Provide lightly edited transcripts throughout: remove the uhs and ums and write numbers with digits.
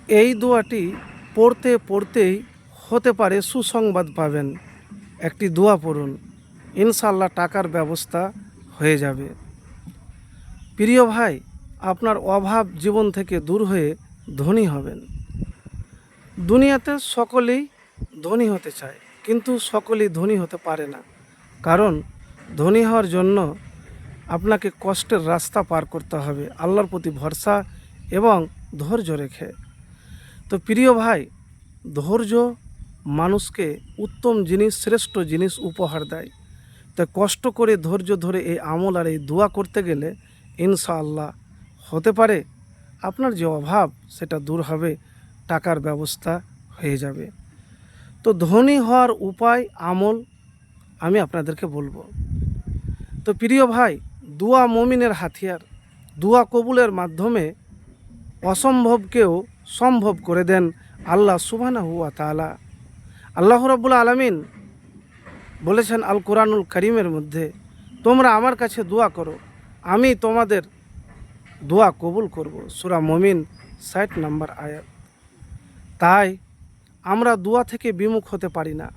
এই দোয়াটি পড়তে পড়তেই হতে পারে সুসংবাদ পাবেন। একটি দোয়া পড়ুন, ইনশাআল্লাহ টাকার ব্যবস্থা হয়ে যাবে। প্রিয় ভাই, আপনার অভাব জীবন থেকে দূর হয়ে ধনী হবেন। দুনিয়াতে সকলেই ধনী হতে চায়, কিন্তু সকলেই ধনী হতে পারে না। কারণ ধনী হওয়ার জন্য আপনাকে কষ্টের রাস্তা পার করতে হবে আল্লাহর প্রতি ভরসা এবং ধৈর্য রেখে। তো প্রিয় ভাই, ধৈর্য মানুষকে উত্তম জিনিস, শ্রেষ্ঠ জিনিস উপহার দেয়। তো কষ্ট করে ধৈর্য ধরে এই আমল আর এই দোয়া করতে গেলে ইনশাআল্লাহ হতে পারে আপনার যে অভাব সেটা দূর হবে, টাকার ব্যবস্থা হয়ে যাবে। তো ধনী হওয়ার উপায়, আমল আমি আপনাদেরকে বলবো। তো প্রিয় ভাই, দোয়া মুমিনের হাতিয়ার। দোয়া কবুলের মাধ্যমে অসম্ভবকেও সম্ভব করে দেন আল্লাহ সুবহানাহু ওয়া তাআলা। আল্লাহ রাব্বুল আলামিন বলেছেন আল কোরআনুল কারীমের মধ্যে, তোমরা আমার কাছে দোয়া করো, আমি তোমাদের দোয়া কবুল করব। সূরা মুমিন ৬০ নম্বর আয়াত। তাই আমরা দোয়া থেকে বিমুখ হতে পারি না।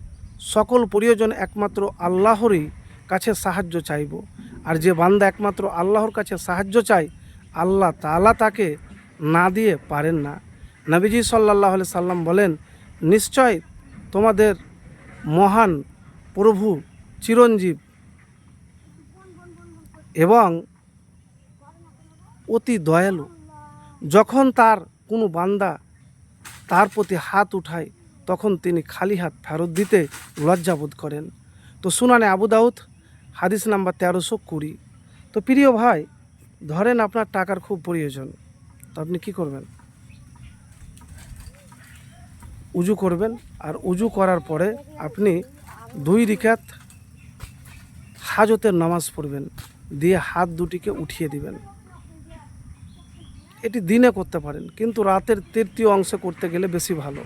সকল প্রয়োজন একমাত্র আল্লাহরই কাছে সাহায্য চাইব। আর যে বান্দা একমাত্র আল্লাহর কাছে সাহায্য চায়, আল্লাহ তাআলা তাকে না দিয়ে পারেন না। নবীজি সাল্লাল্লাহু আলাইহি সাল্লাম বলেন, নিশ্চয় তোমাদের মহান প্রভু চিরঞ্জীব এবং অতি দয়ালু। যখন তার কোনো বান্দা তার প্রতি হাত উঠায়, তখন তিনি খালি হাত ফেরত দিতে লজ্জাবোধ করেন। তো সুনানে আবু দাউদ হাদিস নাম্বার 1320। তো প্রিয় ভাই, ধরেন আপনার টাকার খুব প্রয়োজন, তো আপনি কি করবেন? উজু করবেন, আর উজু করার পরে আপনি 2 রাকাত হাজতের নামাজ পড়বেন, দিয়ে হাত দুটিকে উঠিয়ে দিবেন। এটি দিনে করতে পারেন, কিন্তু রাতের তৃতীয় অংশে করতে গেলে বেশি ভালো।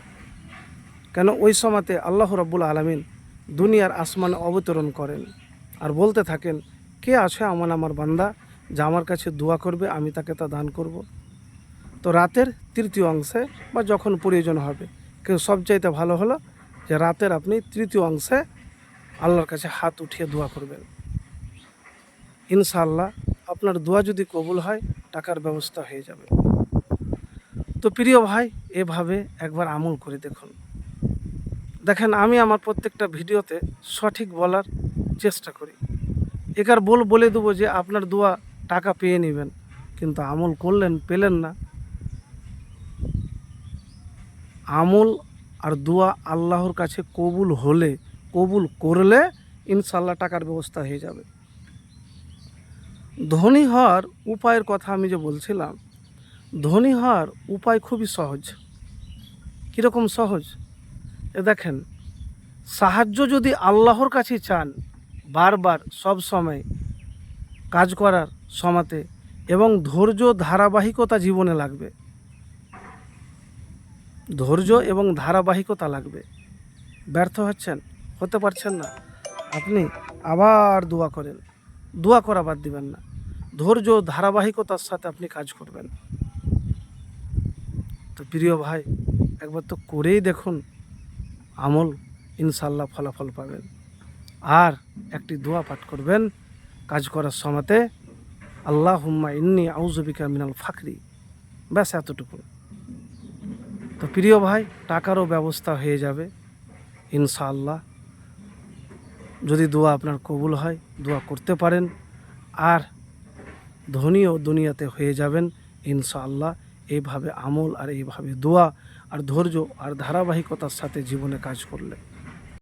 কেন, ওই সময়তে আল্লাহ রাব্বুল আলামিন দুনিয়ার আসমানে অবতরণ করেন আর বলতে থাকেন, কে আছে আমার বান্দা যা আমার কাছে দোয়া করবে, আমি তাকে তা দান করব। তো রাতের তৃতীয় অংশে বা যখন প্রয়োজন হবে, কিন্তু সবচাইতে ভালো হলো যে রাতের আপনি তৃতীয় অংশে আল্লাহর কাছে হাত উঠিয়ে দোয়া করবেন। ইনশাআল্লাহ আপনার দোয়া যদি কবুল হয়, টাকার ব্যবস্থা হয়ে যাবে। তো প্রিয় ভাই, এভাবে একবার আমল করে দেখুন। দেখেন, আমি আমার প্রত্যেকটা ভিডিওতে সঠিক বলার চেষ্টা করি। একার বলে দেবো যে আপনার দোয়া টাকা পেয়ে নেবেন, কিন্তু আমল করলেন পেলেন না। আমল আর দোয়া আল্লাহর কাছে কবুল করলে ইনশাআল্লাহ টাকার ব্যবস্থা হয়ে যাবে। ধনী হওয়ার উপায়ের কথা আমি যে বলছিলাম, ধনী হওয়ার উপায় খুবই সহজ। কীরকম সহজ? দেখেন, সাহায্য যদি আল্লাহর কাছে চান, বারবার সব সময় কাজ করার সময়তে, এবং ধৈর্য ধারাবাহিকতা জীবনে লাগবে। ধৈর্য এবং ধারাবাহিকতা লাগবে। ব্যর্থ হতে পারছেন না, আপনি আবার দোয়া করেন, দোয়া করা বাদ দিবেন না। ধৈর্য ধারাবাহিকতার সাথে আপনি কাজ করবেন। তো প্রিয় ভাই, একবার তো করেই দেখুন আমল, ইনশাআল্লাহ ফলাফল পাবেন। আর একটি দোয়া পাঠ করবেন কাজ করার সময়তে, আল্লাহুম্মা ইন্নী আউযু বিকা মিনাল ফাকরি। ব্যাস এতটুকু। তো প্রিয় ভাই, টাকারও ব্যবস্থা হয়ে যাবে ইনশাআল্লাহ, যদি দোয়া আপনার কবুল হয়, দোয়া করতে পারেন। আর ধনীও দুনিয়াতে হয়ে যাবেন ইনশাআল্লাহ। এইভাবে আমল আর এইভাবে দোয়া আর ধৈর্য আর ধারাবাহিকতার সাথে জীবনে কাজ করলে।